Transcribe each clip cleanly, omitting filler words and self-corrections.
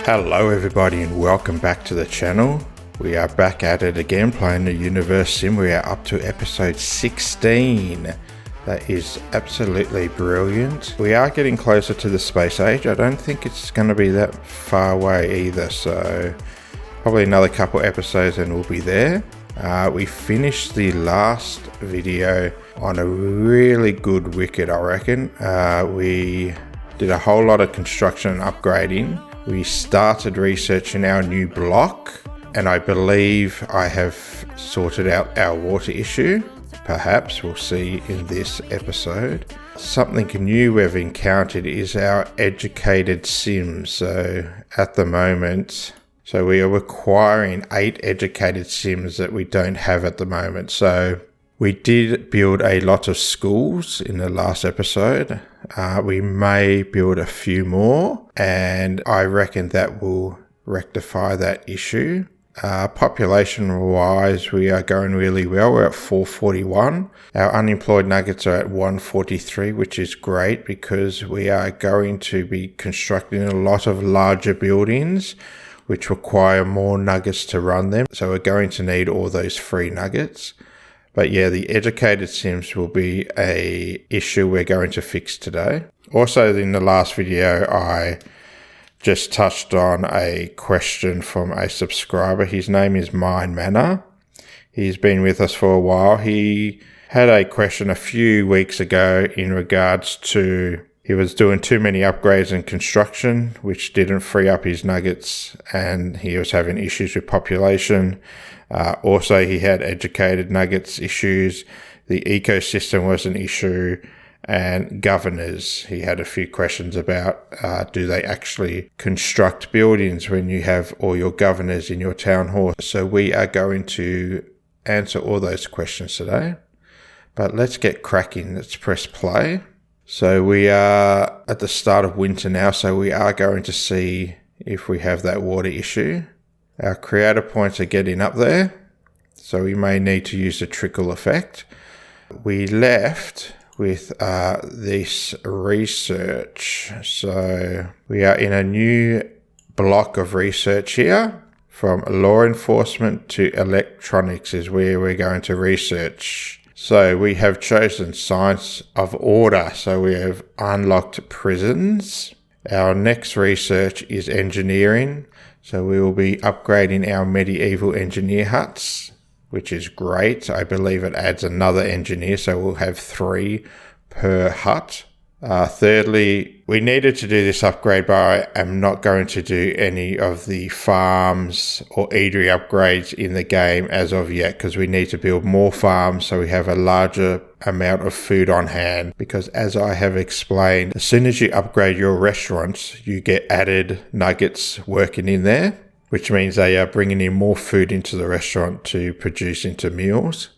Hello everybody and welcome back to the channel. We are back at it again playing the Universim. We are up to episode 16. That is absolutely brilliant. We are getting closer to the space age. I don't think it's going to be that far away either, so probably another couple episodes and we'll be there. We finished the last video on a really good wicket, I reckon. We did a whole lot of construction and upgrading. We started researching our new block, and I believe I have sorted out our water issue. Perhaps we'll see in this episode. Something new we've encountered is our educated sims. So at the moment, we are requiring 8 educated sims that we don't have at the moment. So we did build a lot of schools in the last episode. We may build a few more, and I reckon that will rectify that issue. Population-wise, we are going really well. We're at 441. Our unemployed nuggets are at 143, which is great because we are going to be constructing a lot of larger buildings which require more nuggets to run them. So we're going to need all those free nuggets. But yeah, the educated sims will be a issue we're going to fix today. Also, in the last video, I just touched on a question from a subscriber. His name is Mindmanna. He's been with us for a while. He had a question a few weeks ago in regards to he was doing too many upgrades in construction, which didn't free up his nuggets, and he was having issues with population. Also, he had educated nuggets issues. The ecosystem was an issue, and governors. He had a few questions about do they actually construct buildings when you have all your governors in your town hall. So we are going to answer all those questions today. But let's get cracking. Let's press play. So we are at the start of winter now, so we are going to see if we have that water issue. Our creator points are getting up there, so we may need to use the trickle effect. We left with this research. So we are in a new block of research here. From law enforcement to electronics is where we're going to research. So we have chosen science of order. So we have unlocked prisons. Our next research is engineering. So we will be upgrading our medieval engineer huts, which is great. I believe it adds another engineer, so we'll have 3 per hut. Thirdly, we needed to do this upgrade, but I am not going to do any of the farms or eatery upgrades in the game as of yet, because we need to build more farms so we have a larger amount of food on hand. Because as I have explained, as soon as you upgrade your restaurants, you get added nuggets working in there, which means they are bringing in more food into the restaurant to produce into meals.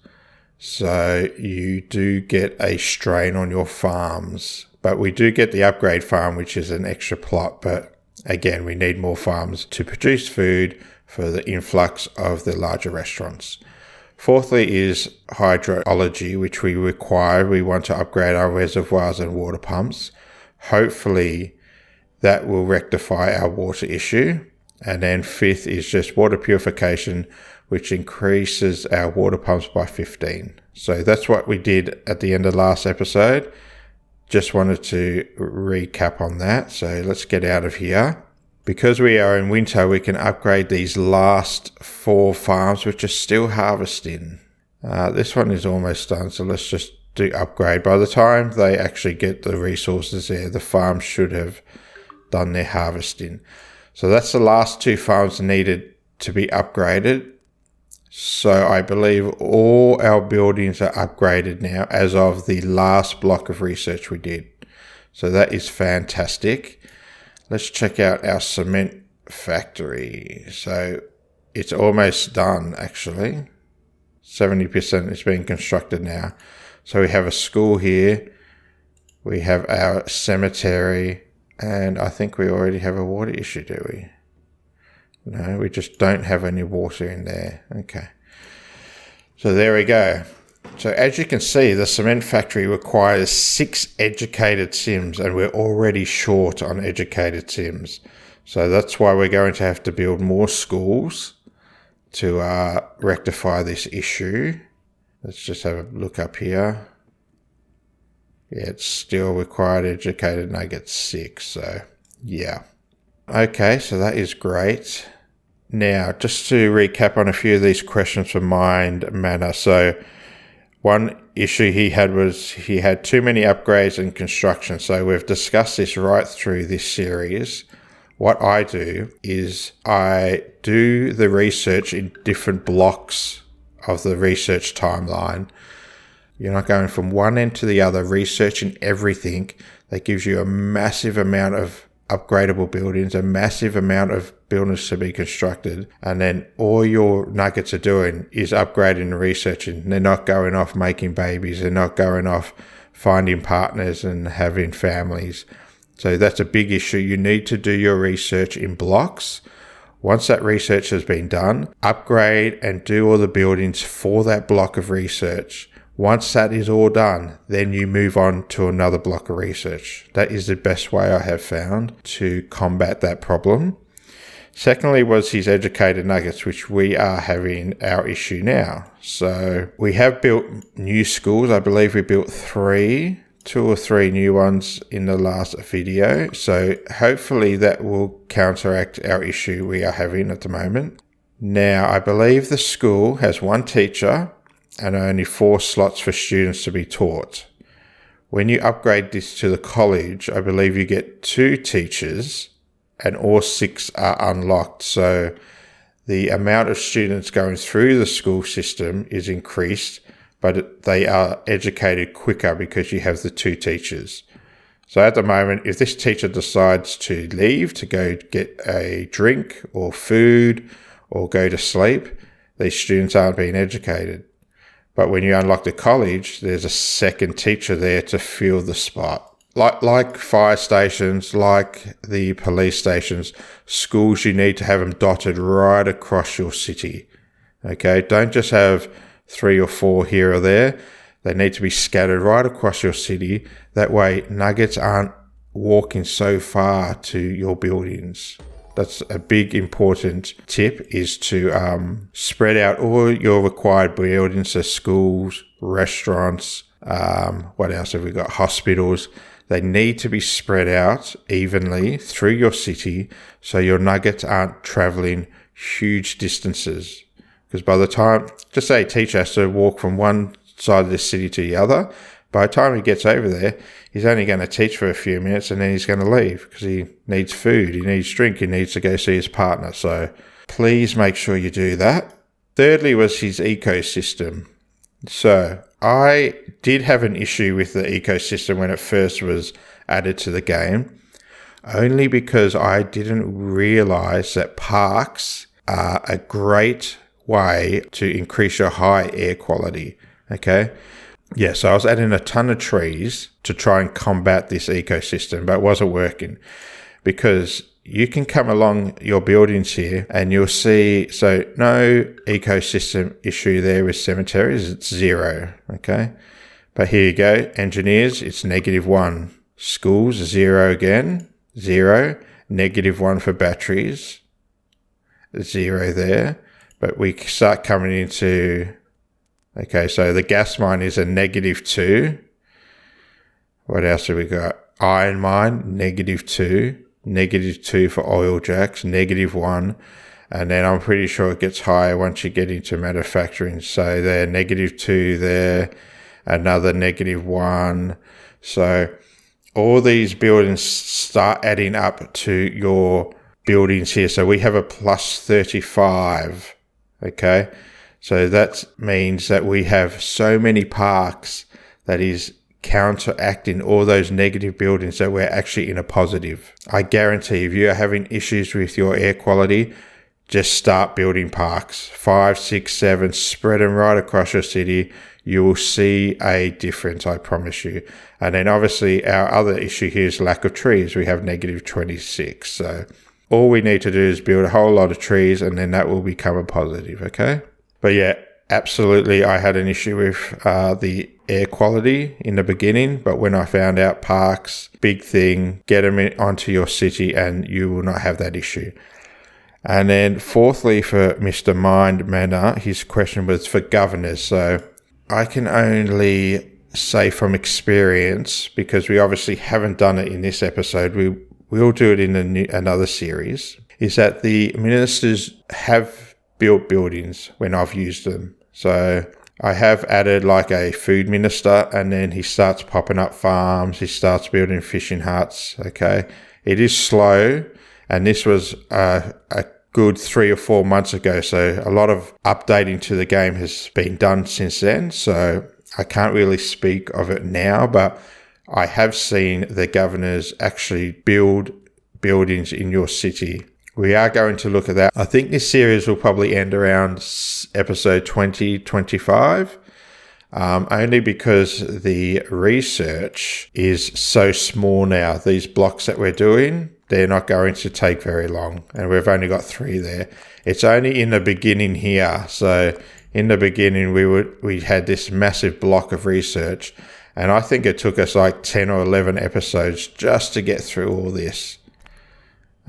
So you do get a strain on your farms. But we do get the upgrade farm, which is an extra plot. But again, we need more farms to produce food for the influx of the larger restaurants. Fourthly is hydrology, which we require. We want to upgrade our reservoirs and water pumps. Hopefully that will rectify our water issue. And then 5th is just water purification, which increases our water pumps by 15. So that's what we did at the end of last episode. Just wanted to recap on that. So let's get out of here. Because we are in winter, we can upgrade these last 4 farms, which are still harvesting. This one is almost done, so let's just do upgrade. By the time they actually get the resources there, the farm should have done their harvesting. So that's the last 2 farms needed to be upgraded. So I believe all our buildings are upgraded now as of the last block of research we did. So that is fantastic. Let's check out our cement factory. So it's almost done actually. 70% is being constructed now. So we have a school here. We have our cemetery. And I think we already have a water issue, do we? No, we just don't have any water in there. Okay. So there we go. So as you can see, the cement factory requires 6 educated sims, and we're already short on educated sims. So that's why we're going to have to build more schools to rectify this issue. Let's just have a look up here. Yeah, it's still required educated nugget 6, so yeah. Okay, so that is great. Now, just to recap on a few of these questions from Mindmanna. So one issue he had was he had too many upgrades and construction. So we've discussed this right through this series. What I do is I do the research in different blocks of the research timeline. You're not going from one end to the other, researching everything. That gives you a massive amount of upgradable buildings, a massive amount of buildings to be constructed, and then all your nuggets are doing is upgrading and researching. They're not going off making babies. They're not going off finding partners and having families. So that's a big issue. You need to do your research in blocks. Once that research has been done, upgrade and do all the buildings for that block of research. Once that is all done, then you move on to another block of research. That is the best way I have found to combat that problem. Secondly was his educated nuggets, which we are having our issue now. So we have built new schools. I believe we built 2 or 3 new ones in the last video. So hopefully that will counteract our issue we are having at the moment. Now, I believe the school has 1 teacher and only 4 slots for students to be taught. When you upgrade this to the college, I believe you get 2 teachers and all 6 are unlocked. So the amount of students going through the school system is increased, but they are educated quicker because you have the 2 teachers. So at the moment, if this teacher decides to leave to go get a drink or food or go to sleep, these students aren't being educated. But when you unlock the college, there's a second teacher there to fill the spot. Like fire stations, like the police stations, schools, you need to have them dotted right across your city. Okay, don't just have 3 or 4 here or there. They need to be scattered right across your city. That way, nuggets aren't walking so far to your buildings. That's a big important tip, is to spread out all your required buildings, so schools, restaurants, what else have we got? Hospitals. They need to be spread out evenly through your city so your nuggets aren't traveling huge distances. Because by the time, just say a teacher has to walk from one side of the city to the other, by the time he gets over there, he's only going to teach for a few minutes and then he's going to leave because he needs food, he needs drink, he needs to go see his partner. So please make sure you do that. Thirdly was his ecosystem. So I did have an issue with the ecosystem when it first was added to the game, only because I didn't realize that parks are a great way to increase your high air quality. Okay. Yeah, so I was adding a ton of trees to try and combat this ecosystem, but it wasn't working because you can come along your buildings here and you'll see, so no ecosystem issue there with cemeteries, it's 0, okay? But here you go, engineers, it's -1. Schools, 0 again, 0. -1 for batteries, 0 there. But we start coming into, okay, so the gas mine is a -2. What else have we got? Iron mine, -2. -2 for oil jacks, -1. And then I'm pretty sure it gets higher once you get into manufacturing. So there, -2 there, another -1. So all these buildings start adding up to your buildings here. So we have a +35, okay? So that means that we have so many parks that is counteracting all those negative buildings that we're actually in a positive. I guarantee if you are having issues with your air quality, just start building parks. 5, 6, 7, spread them right across your city. You will see a difference, I promise you. And then obviously our other issue here is lack of trees. We have -26. So all we need to do is build a whole lot of trees and then that will become a positive, okay? But yeah, absolutely, I had an issue with the air quality in the beginning, but when I found out parks, big thing, get them onto your city and you will not have that issue. And then fourthly, for Mr. Mindmanna, his question was for governors. So I can only say from experience, because we obviously haven't done it in this episode, we will do it in another series, is that the ministers have built buildings when I've used them. So I have added like a food minister, and then he starts popping up farms, he starts building fishing huts, okay? It is slow, and this was a good 3 or 4 months ago, so a lot of updating to the game has been done since then, so I can't really speak of it now, but I have seen the governors actually build buildings in your city. We are going to look at that. I think this series will probably end around episode 2025, only because the research is so small now. These blocks that we're doing, they're not going to take very long, and we've only got 3 there. It's only in the beginning here. So in the beginning, we had this massive block of research, and I think it took us like 10 or 11 episodes just to get through all this.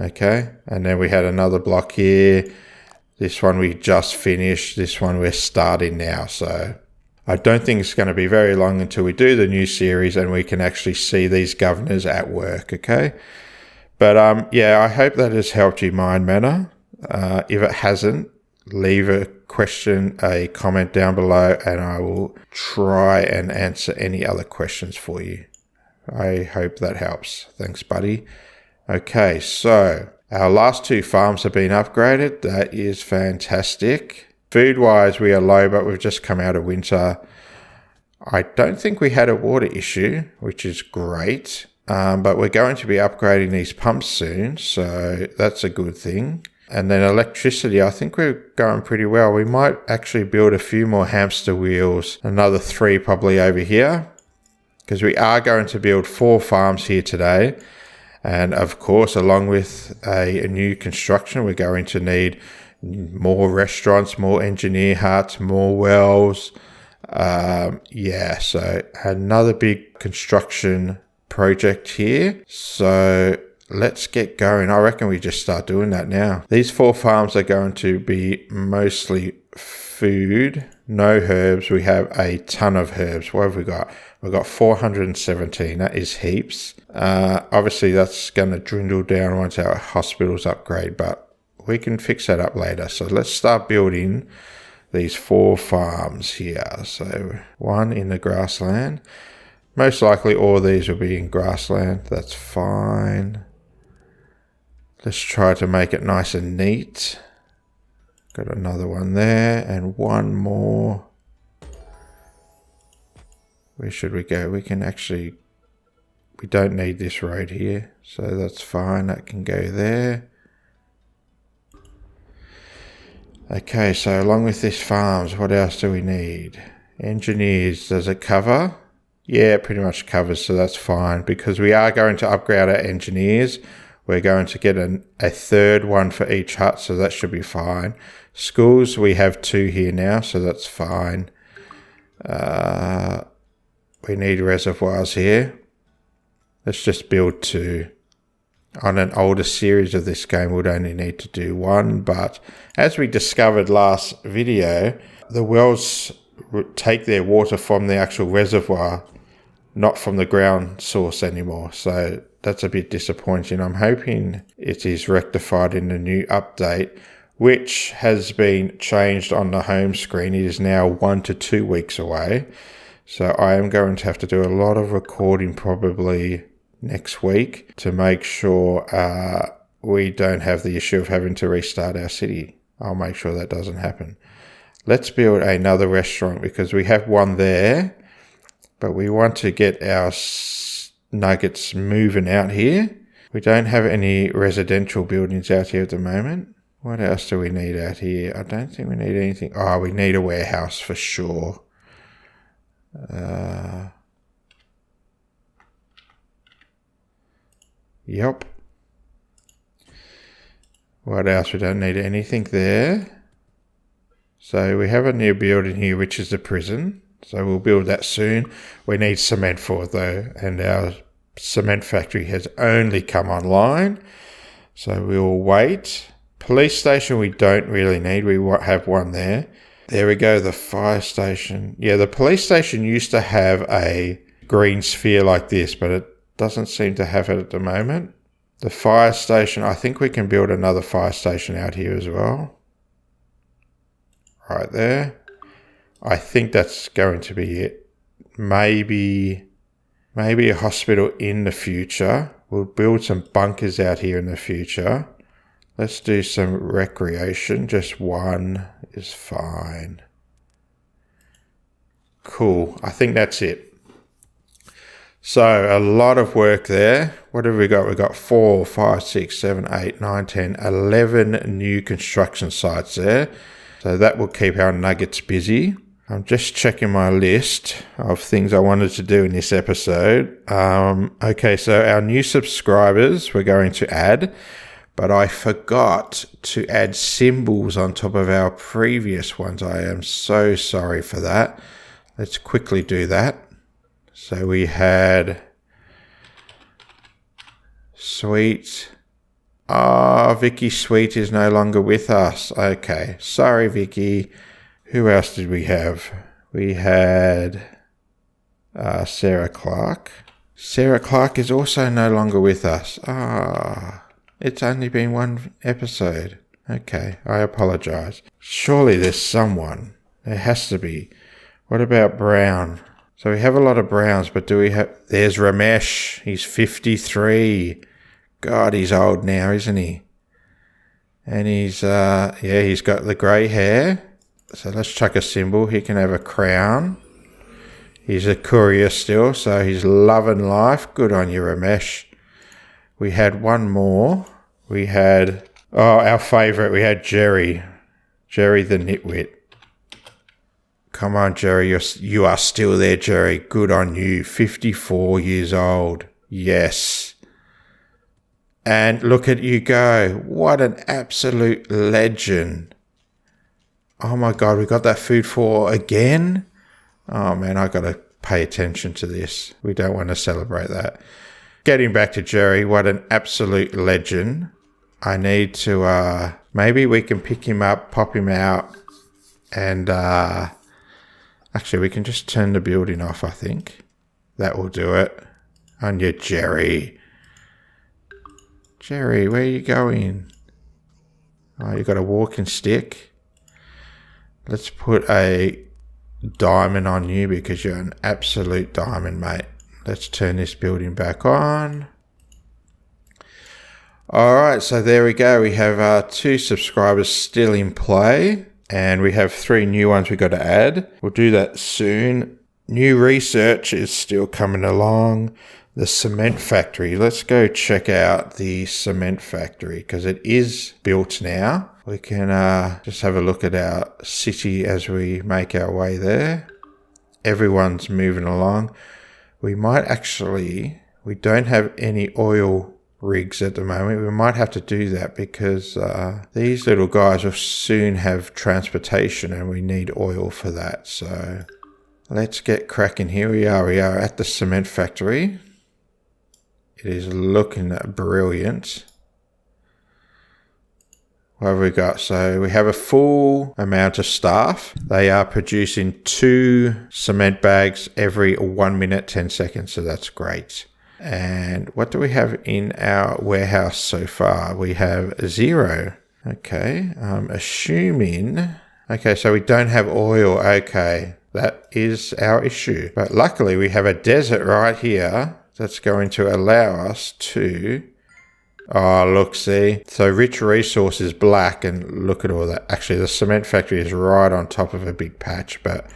Okay, and then we had another block here. This one we just finished. This one we're starting now. So I don't think it's going to be very long until we do the new series and we can actually see these governors at work, okay? But yeah, I hope that has helped you, Mindmanna. If it hasn't, leave a comment down below, and I will try and answer any other questions for you. I hope that helps. Thanks, buddy. Okay, so our last 2 farms have been upgraded. That is fantastic. Food-wise, we are low, but we've just come out of winter. I don't think we had a water issue, which is great. But we're going to be upgrading these pumps soon, so that's a good thing. And then electricity, I think we're going pretty well. We might actually build a few more hamster wheels, another 3 probably over here, because we are going to build 4 farms here today. And of course, along with a new construction, we're going to need more restaurants, more engineer huts, more wells. Yeah, so another big construction project here. So let's get going. I reckon we just start doing that now. These 4 farms are going to be mostly food, no herbs. We have a ton of herbs. What have we got? We've got 417. That is heaps. Obviously, that's going to dwindle down once our hospitals upgrade, but we can fix that up later. So let's start building these 4 farms here. So 1 in the grassland. Most likely all of these will be in grassland. That's fine. Let's try to make it nice and neat. Got another one there and 1 more. Where should we go? We don't need this road here, so that's fine. That can go there. Okay, so along with this farms, what else do we need? Engineers, does it cover? Yeah, it pretty much covers, so that's fine, because we are going to upgrade our engineers. We're going to get a 3rd one for each hut, so that should be fine. Schools, we have 2 here now, so that's fine. We need reservoirs here. Let's just build 2. On an older series of this game, we'd only need to do 1, but as we discovered last video, the wells take their water from the actual reservoir, not from the ground source anymore, so that's a bit disappointing. I'm hoping it is rectified in the new update, which has been changed on the home screen. It is now 1 to 2 weeks away, so I am going to have to do a lot of recording probably next week to make sure we don't have the issue of having to restart our city. I'll make sure that doesn't happen. Let's build another restaurant, because we have 1 there, but we want to get our nuggets moving out here. We don't have any residential buildings out here at the moment. What else do we need out here? I don't think we need anything. Oh, we need a warehouse for sure. Yep. What else? We don't need anything there. So we have a new building here, which is the prison. So we'll build that soon. We need cement for it though, and our cement factory has only come online. So we'll wait. Police station we don't really need. We have one there. There we go, the fire station. Yeah, the police station used to have a green sphere like this, but it doesn't seem to have it at the moment. The fire station, I think we can build another fire station out here as well. Right there. I think that's going to be it. Maybe a hospital in the future. We'll build some bunkers out here in the future. Let's do some recreation. Just one is fine. Cool. I think that's it. So a lot of work there. What have we got? We've got 4, 5, 6, 7, 8, 9, 10, 11 new construction sites there. So that will keep our nuggets busy. I'm just checking my list of things I wanted to do in this episode. Okay, so our new subscribers we're going to add, but I forgot to add symbols on top of our previous ones. I am so sorry for that. Let's quickly do that. So we had Sweet. Vicky Sweet is no longer with us. Okay, sorry Vicky. Who else did we have? We had Sarah Clark. Sarah Clark is also no longer with us. It's only been one episode. Okay, I apologize. Surely there's someone. There has to be. What about Brown? So we have a lot of Browns, but do we have... There's Ramesh. He's 53. God, he's old now, isn't he? And he's got the grey hair. So let's chuck a symbol. He can have a crown. He's a courier still, so he's loving life. Good on you, Ramesh. We had one more. We had, our favourite. We had Jerry. Jerry the nitwit. Come on, Jerry. You are still there, Jerry. Good on you. 54 years old. Yes. And look at you go. What an absolute legend. Oh my God, we got that food for again? Oh man, I got to pay attention to this. We don't want to celebrate that. Getting back to Jerry, what an absolute legend. I need to, maybe we can pick him up, pop him out, and actually we can just turn the building off, I think. That will do it. On your Jerry. Jerry, where are you going? Oh, you got a walking stick. Let's put a diamond on you because you're an absolute diamond, mate. Let's turn this building back on. All right, so there we go. We have 2 subscribers still in play, and we have 3 new ones we got to add. We'll do that soon. New research is still coming along. The cement factory. Let's go check out the cement factory because it is built now. We can just have a look at our city as we make our way there. Everyone's moving along. We might actually, we don't have any oil rigs at the moment. We might have to do that because these little guys will soon have transportation and we need oil for that. So let's get cracking. Here we are at the cement factory. It is looking brilliant. What have we got? So we have a full amount of staff. They are producing 2 cement bags every 1 minute, 10 seconds. So that's great. And what do we have in our warehouse so far? We have 0. Okay. Assuming. Okay. So we don't have oil. Okay. That is our issue. But luckily we have a desert right here. That's going to allow us to, look, see. So rich resources black and look at all that. Actually, the cement factory is right on top of a big patch, but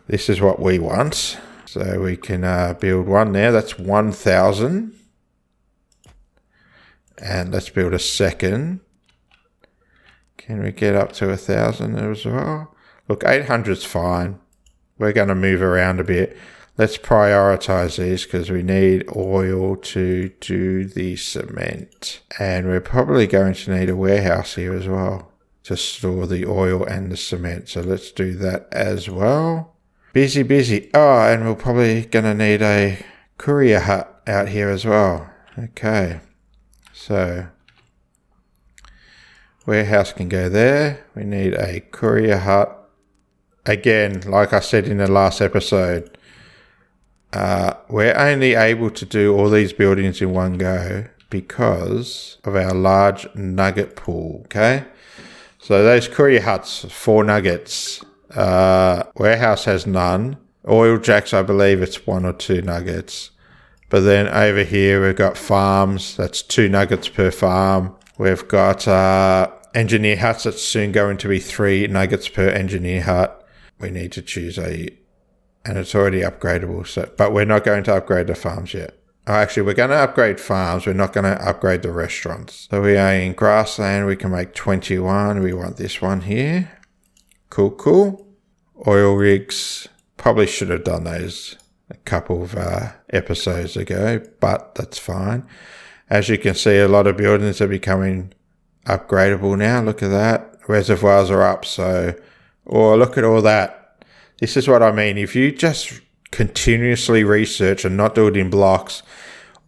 this is what we want. So we can build one there. That's 1,000. And let's build a second. Can we get up to 1,000 as well? Look, 800's fine. We're going to move around a bit. Let's prioritize these because we need oil to do the cement. And we're probably going to need a warehouse here as well to store the oil and the cement. So let's do that as well. Busy, busy. Oh, and we're probably going to need a courier hut out here as well. Okay. So warehouse can go there. We need a courier hut. Again, like I said in the last episode, we're only able to do all these buildings in one go because of our large nugget pool, okay? So those courier huts, 4 nuggets. Warehouse has none. Oil jacks, I believe it's 1 or 2 nuggets. But then over here we've got farms. That's 2 nuggets per farm. We've got engineer huts. That's soon going to be 3 nuggets per engineer hut. We need to choose and it's already upgradable. So, but we're not going to upgrade the farms yet. Oh, actually, we're going to upgrade farms. We're not going to upgrade the restaurants. So we are in grassland. We can make 21. We want this one here. Cool, cool. Oil rigs. Probably should have done those a couple of episodes ago, but that's fine. As you can see, a lot of buildings are becoming upgradable now. Look at that. Reservoirs are up. So, look at all that. This is what I mean. If you just continuously research and not do it in blocks,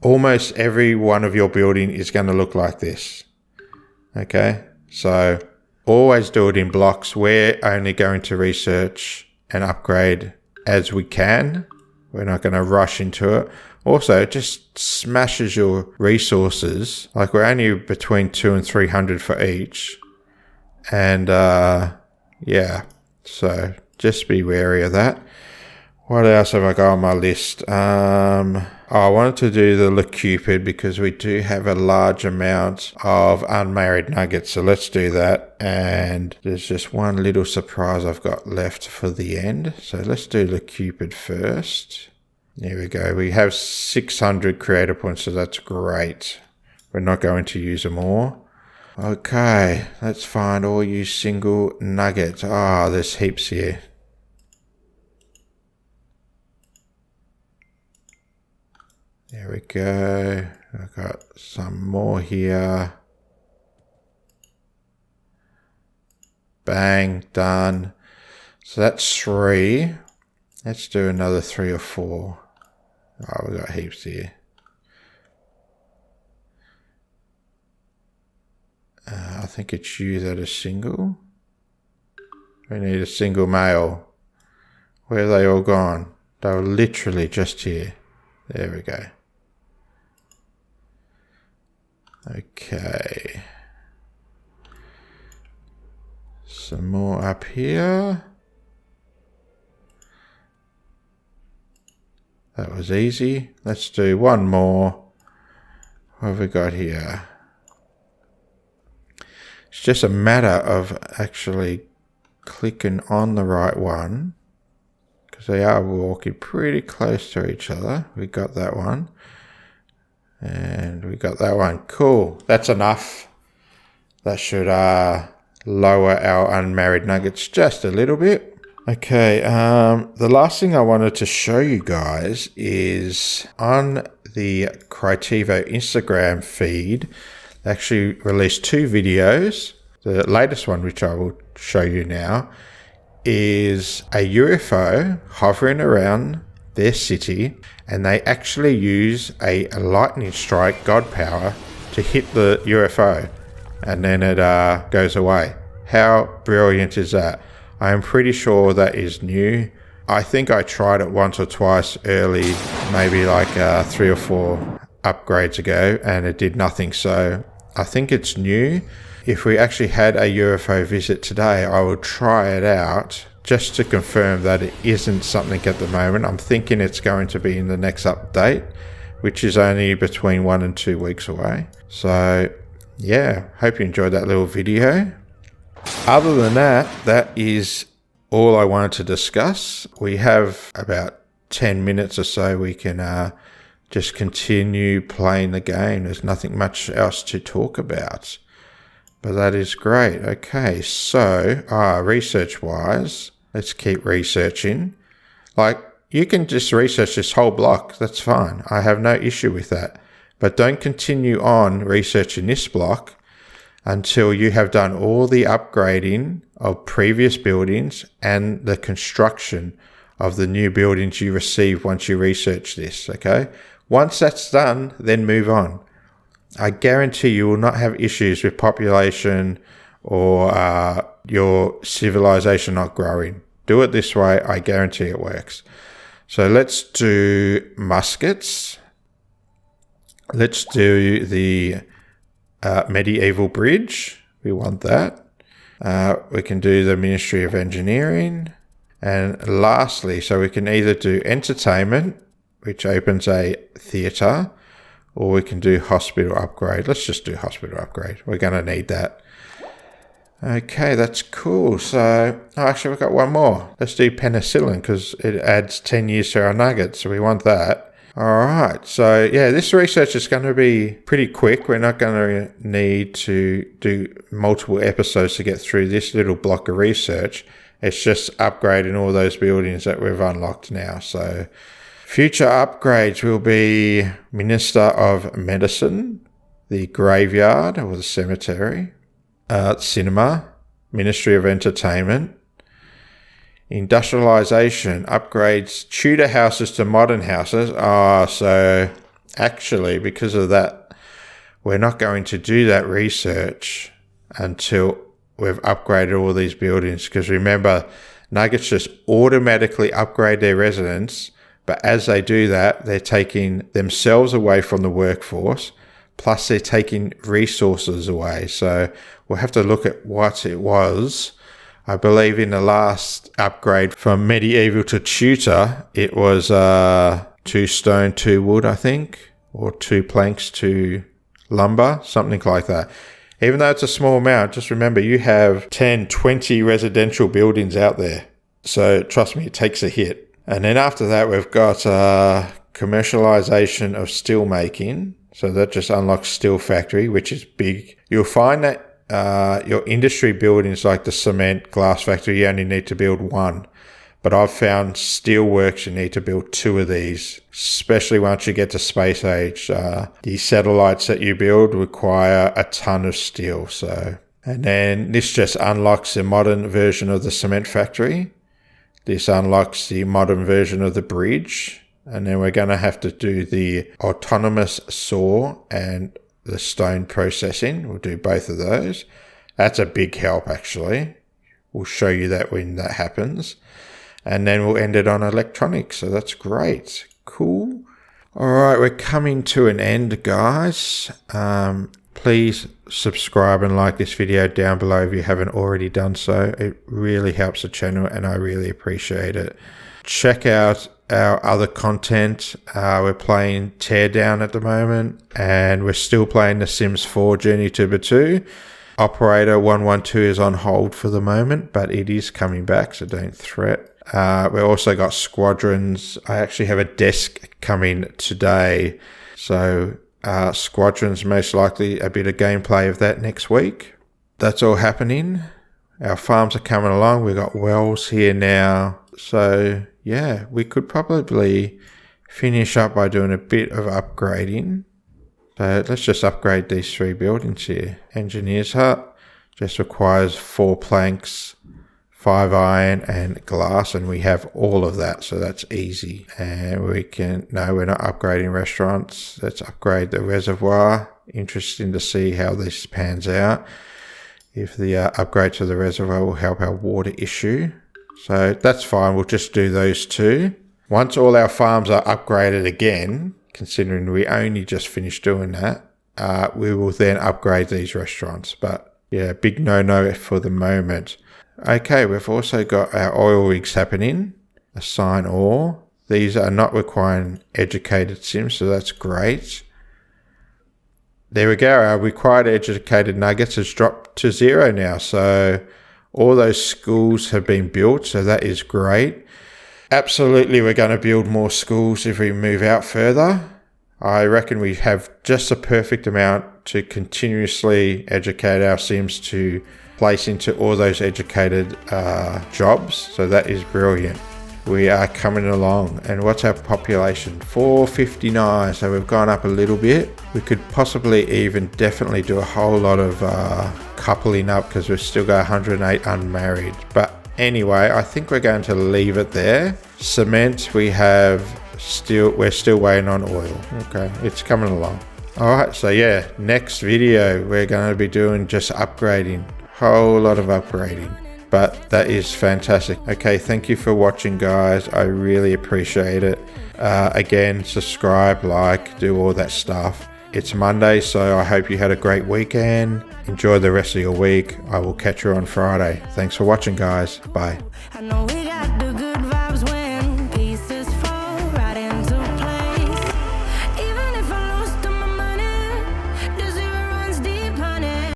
almost every one of your building is going to look like this. Okay. So always do it in blocks. We're only going to research and upgrade as we can. We're not going to rush into it. Also, it just smashes your resources. Like we're only between 200 and 300 for each. And yeah, so just be wary of that. What else have I got on my list? I wanted to do the Lecuped because we do have a large amount of unmarried nuggets. So let's do that. And there's just one little surprise I've got left for the end. So let's do Lecuped first. There we go. We have 600 creator points, so that's great. We're not going to use them all. Okay, let's find all you single nuggets. There's heaps here. There we go. I've got some more here. Bang, done. So that's 3. Let's do another 3 or 4. We've got heaps here. I think it's you that is single. We need a single male. Where are they all gone? They were literally just here. There we go. Okay. Some more up here. That was easy. Let's do one more. What have we got here? It's just a matter of actually clicking on the right one because they are walking pretty close to each other. We got that one. And we got that one. Cool. That's enough. That should lower our unmarried nuggets just a little bit. Okay, the last thing I wanted to show you guys is on the Crytivo Instagram feed, they actually released 2 videos. The latest one, which I will show you now, is a UFO hovering around their city, and they actually use a lightning strike god power to hit the UFO, and then it goes away. How brilliant is that? I am pretty sure that is new. I think I tried it once or twice early, maybe like 3 or 4 upgrades ago, and it did nothing. So I think it's new. If we actually had a UFO visit today, I would try it out just to confirm that it isn't something at the moment. I'm thinking it's going to be in the next update, which is only between 1 and 2 weeks away. So yeah, hope you enjoyed that little video. Other than that, that is all I wanted to discuss. We have about 10 minutes or so. We can just continue playing the game. There's nothing much else to talk about, but that is great. Okay, so research wise, let's keep researching. Like, you can just research this whole block. That's fine. I have no issue with that, but don't continue on researching this block until you have done all the upgrading of previous buildings and the construction of the new buildings you receive once you research this, okay? Once that's done, then move on. I guarantee you will not have issues with population or your civilization not growing. Do it this way, I guarantee it works. So let's do muskets. Let's do the medieval bridge. We want that. We can do the Ministry of Engineering. And lastly, so we can either do entertainment, which opens a theatre, or we can do hospital upgrade. Let's just do hospital upgrade. We're going to need that. Okay, that's cool. So, actually, we've got one more. Let's do penicillin because it adds 10 years to our nuggets. So we want that. All right. So, yeah, this research is going to be pretty quick. We're not going to need to do multiple episodes to get through this little block of research. It's just upgrading all those buildings that we've unlocked now. So, future upgrades will be Minister of Medicine, the graveyard or the cemetery, cinema, Ministry of Entertainment, industrialization, upgrades Tudor houses to modern houses. So actually, because of that, we're not going to do that research until we've upgraded all these buildings. Because remember, nuggets just automatically upgrade their residents, but as they do that, they're taking themselves away from the workforce, plus they're taking resources away. So we'll have to look at what it was. I believe in the last upgrade from medieval to Tudor, it was 2 stone, 2 wood, I think, or 2 planks, 2 lumber, something like that. Even though it's a small amount, just remember you have 10, 20 residential buildings out there. So trust me, it takes a hit. And then after that, we've got commercialization of steel making. So that just unlocks steel factory, which is big. You'll find that your industry buildings like the cement, glass factory, you only need to build 1. But I've found steel works, you need to build 2 of these, especially once you get to space age. The satellites that you build require a ton of steel. And then this just unlocks the modern version of the cement factory. This unlocks the modern version of the bridge. And then we're going to have to do the autonomous saw and the stone processing. We'll do both of those. That's a big help, actually. We'll show you that when that happens. And then we'll end it on electronics. So that's great. Cool. All right, we're coming to an end, guys. Please subscribe and like this video down below if you haven't already done so. It really helps the channel and I really appreciate it. Check out our other content. We're playing Teardown at the moment and we're still playing The Sims 4 Journey to Batu. Operator 112 is on hold for the moment, but it is coming back, so don't fret. We've also got Squadrons. I actually have a desk coming today, so Squadrons most likely a bit of gameplay of that next week. That's all happening. Our farms are coming along. We've got wells here now, so yeah, we could probably finish up by doing a bit of upgrading. So let's just upgrade these 3 buildings here. Engineer's hut just requires 4 planks, 5 iron and glass, and we have all of that, so that's easy. And we can, no, we're not upgrading restaurants. Let's upgrade the reservoir. Interesting to see how this pans out. If the upgrade to the reservoir will help our water issue. So that's fine, we'll just do those 2. Once all our farms are upgraded again, considering we only just finished doing that, we will then upgrade these restaurants. But yeah, big no-no for the moment. Okay, we've also got our oil rigs happening. Assign all. These are not requiring educated sims, so that's great. There we go. Our required educated nuggets has dropped to 0 now. So all those schools have been built, so that is great. Absolutely, we're going to build more schools if we move out further. I reckon we have just the perfect amount to continuously educate our sims to place into all those educated jobs. So that is brilliant. we are coming along. And what's our population? 459. So we've gone up a little bit. We could possibly even definitely do a whole lot of coupling up, because we've still got 108 unmarried. But anyway, I think we're going to leave it there. Cement, we're still waiting on oil. Okay, it's coming along. All right, so yeah, next video we're going to be doing just upgrading, whole lot of upgrading, but that is fantastic. Okay, thank you for watching, guys. I really appreciate it. Again, subscribe, like, do all that stuff. It's Monday, so I hope you had a great weekend. Enjoy the rest of your week. I will catch you on Friday. Thanks for watching, guys. Bye.